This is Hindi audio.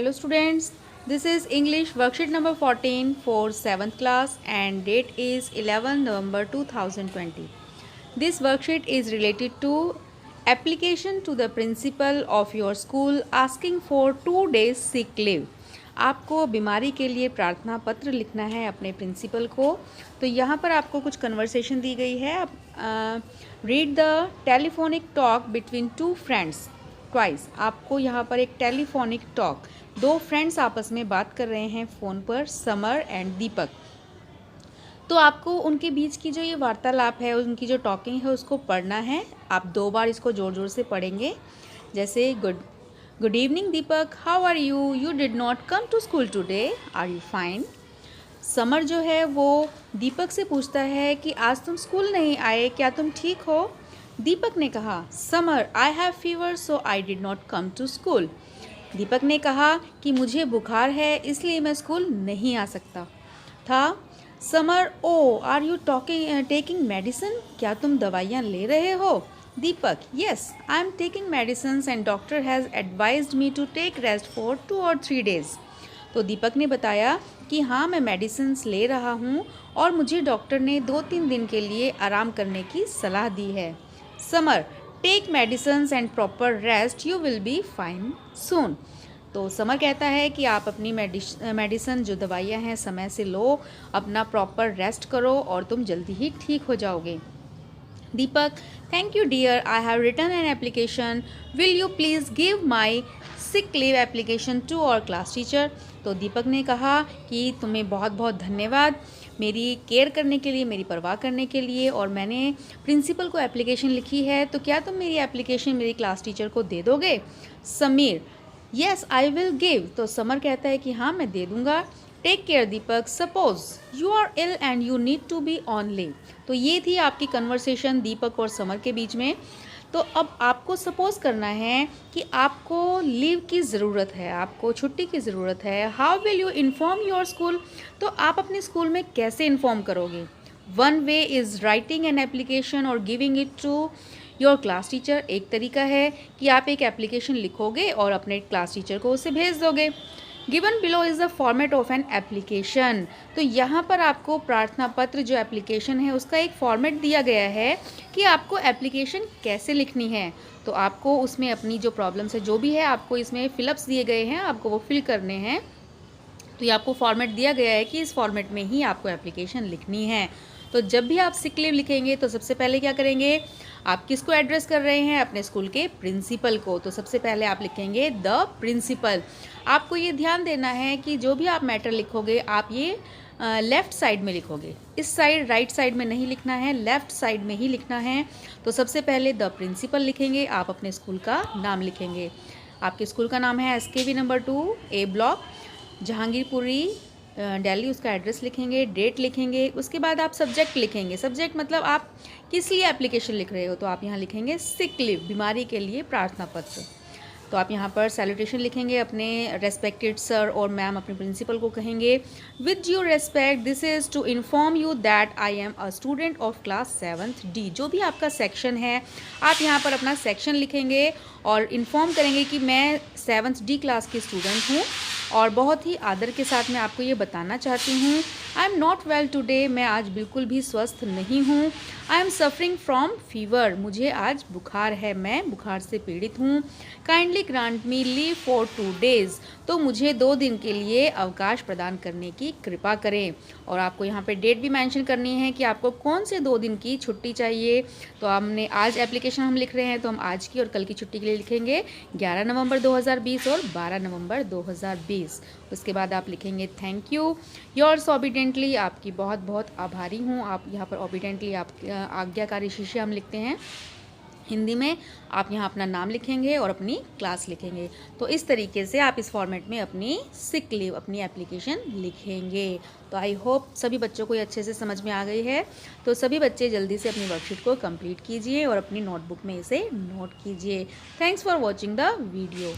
Hello students, this is English worksheet number 14 for 7th class and date is 11 November 2020. This worksheet is related to application to the principal of your school asking for 2 days sick leave. आपको बीमारी के लिए प्रार्थना पत्र लिखना है अपने प्रिंसिपल को। तो यहाँ पर आपको कुछ कन्वर्सेशन दी गई है। Read the telephonic talk between two friends twice. आपको यहाँ पर एक टेलीफोनिक टॉक, दो फ्रेंड्स आपस में बात कर रहे हैं फ़ोन पर, समर एंड दीपक। तो आपको उनके बीच की जो ये वार्तालाप है, उनकी जो टॉकिंग है, उसको पढ़ना है। आप 2 बार इसको ज़ोर ज़ोर से पढ़ेंगे। जैसे good evening Deepak, how are you, you did not come to school today, are you fine. Samar जो है वो दीपक से पूछता है कि आज तुम स्कूल नहीं आए, क्या तुम ठीक हो। दीपक ने कहा, Samar I have fever so I did not come to school. Deepak ने कहा कि मुझे बुखार है इसलिए मैं स्कूल नहीं आ सकता था। Samar, oh are you taking medicine, क्या तुम दवाइयाँ ले रहे हो। Deepak, yes I am taking medicine and doctor has advised me to take rest for 2 or 3 days। तो दीपक ने बताया कि हाँ, मैं मेडिसिन ले रहा हूँ और मुझे डॉक्टर ने 2-3 दिन के लिए आराम करने की सलाह दी है। Samar, take medicine and proper rest, you will be fine soon. तो समर कहता है कि आप अपनी मेडिसिन जो दवाइयाँ हैं समय से लो, अपना प्रॉपर रेस्ट करो और तुम जल्दी ही ठीक हो जाओगे। Deepak, thank you dear, I have written an application, will you please give my sick leave application to our class teacher. तो दीपक ने कहा कि तुम्हें बहुत बहुत धन्यवाद मेरी केयर करने के लिए, मेरी परवाह करने के लिए, और मैंने प्रिंसिपल को एप्लीकेशन लिखी है, तो क्या तुम मेरी एप्लीकेशन मेरी क्लास टीचर को दे दोगे। Sameer, yes I will give. तो समर कहता है कि हाँ, मैं दे दूँगा। Take care Deepak, suppose you are ill and you need to be on leave. तो ये थी आपकी कन्वर्सेशन दीपक और समर के बीच में। तो अब आपको सपोज करना है कि आपको लीव की ज़रूरत है, आपको छुट्टी की ज़रूरत है। How will you inform your school, तो आप अपने स्कूल में कैसे इन्फॉर्म करोगे। One way is writing an application और giving it to your class teacher. एक तरीका है कि आप एक एप्लीकेशन लिखोगे और अपने क्लास टीचर को उसे भेज दोगे। Given below is the format of an application. तो यहाँ पर आपको प्रार्थना पत्र जो एप्लीकेशन है उसका एक फॉर्मेट दिया गया है कि आपको एप्लीकेशन कैसे लिखनी है। तो आपको उसमें अपनी जो प्रॉब्लम्स है, जो भी है, आपको इसमें फिलअप्स दिए गए हैं, आपको वो फिल करने हैं। तो ये आपको फॉर्मेट दिया गया है कि इस फॉर्मेट में ही आपको एप्लीकेशन लिखनी है। तो जब भी आप सिक लीव लिखेंगे तो सबसे पहले क्या करेंगे, आप किसको एड्रेस कर रहे हैं, अपने स्कूल के प्रिंसिपल को। तो सबसे पहले आप लिखेंगे द प्रिंसिपल। आपको ये ध्यान देना है कि जो भी आप मैटर लिखोगे आप ये लेफ़्ट साइड में लिखोगे, इस साइड राइट साइड में नहीं लिखना है, लेफ़्ट साइड में ही लिखना है। तो सबसे पहले द प्रिंसिपल लिखेंगे, आप अपने स्कूल का नाम लिखेंगे। आपके स्कूल का नाम है SKV number 2 A block, Jahangirpuri, Delhi, उसका एड्रेस लिखेंगे, डेट लिखेंगे। उसके बाद आप सब्जेक्ट लिखेंगे। सब्जेक्ट मतलब आप किस लिए एप्लीकेशन लिख रहे हो, तो आप यहाँ लिखेंगे सिक लीव, बीमारी के लिए प्रार्थना पत्र। तो आप यहाँ पर सैल्यूटेशन लिखेंगे, अपने रेस्पेक्टेड सर और मैम, अपने प्रिंसिपल को कहेंगे, with due respect this is to inform you that I am a student of class 7th D। जो भी आपका सेक्शन है, आप यहाँ पर अपना सेक्शन लिखेंगे और इन्फॉर्म करेंगे कि मैं 7th D क्लास की स्टूडेंट हूँ और बहुत ही आदर के साथ मैं आपको ये बताना चाहती हूँ, I am not well today, मैं आज बिल्कुल भी स्वस्थ नहीं हूँ। I am suffering from fever, मुझे आज बुखार है, मैं बुखार से पीड़ित हूँ। Kindly grant me leave for 2 days, तो मुझे 2 दिन के लिए अवकाश प्रदान करने की कृपा करें। और आपको यहाँ पे डेट भी मेंशन करनी है कि आपको कौन से 2 दिन की छुट्टी चाहिए। तो हमने आज एप्लीकेशन हम लिख रहे हैं, तो हम आज की और कल की छुट्टी के लिए लिखेंगे 11 नवंबर 2020 और 12 नवंबर 2020। उसके बाद आप लिखेंगे थैंक यू योर्स ओबीडेंटली, आपकी बहुत बहुत आभारी हूँ। आप यहाँ पर ओबीडेंटली आप आज्ञाकारी शिष्य हम लिखते हैं हिंदी में। आप यहाँ अपना नाम लिखेंगे और अपनी क्लास लिखेंगे। तो इस तरीके से आप इस फॉर्मेट में अपनी सिक लीव, अपनी एप्लीकेशन लिखेंगे। तो आई होप सभी बच्चों को ये अच्छे से समझ में आ गई है। तो सभी बच्चे जल्दी से अपनी वर्कशीट को कंप्लीट कीजिए और अपनी नोटबुक में इसे नोट कीजिए। Thanks for watching the video.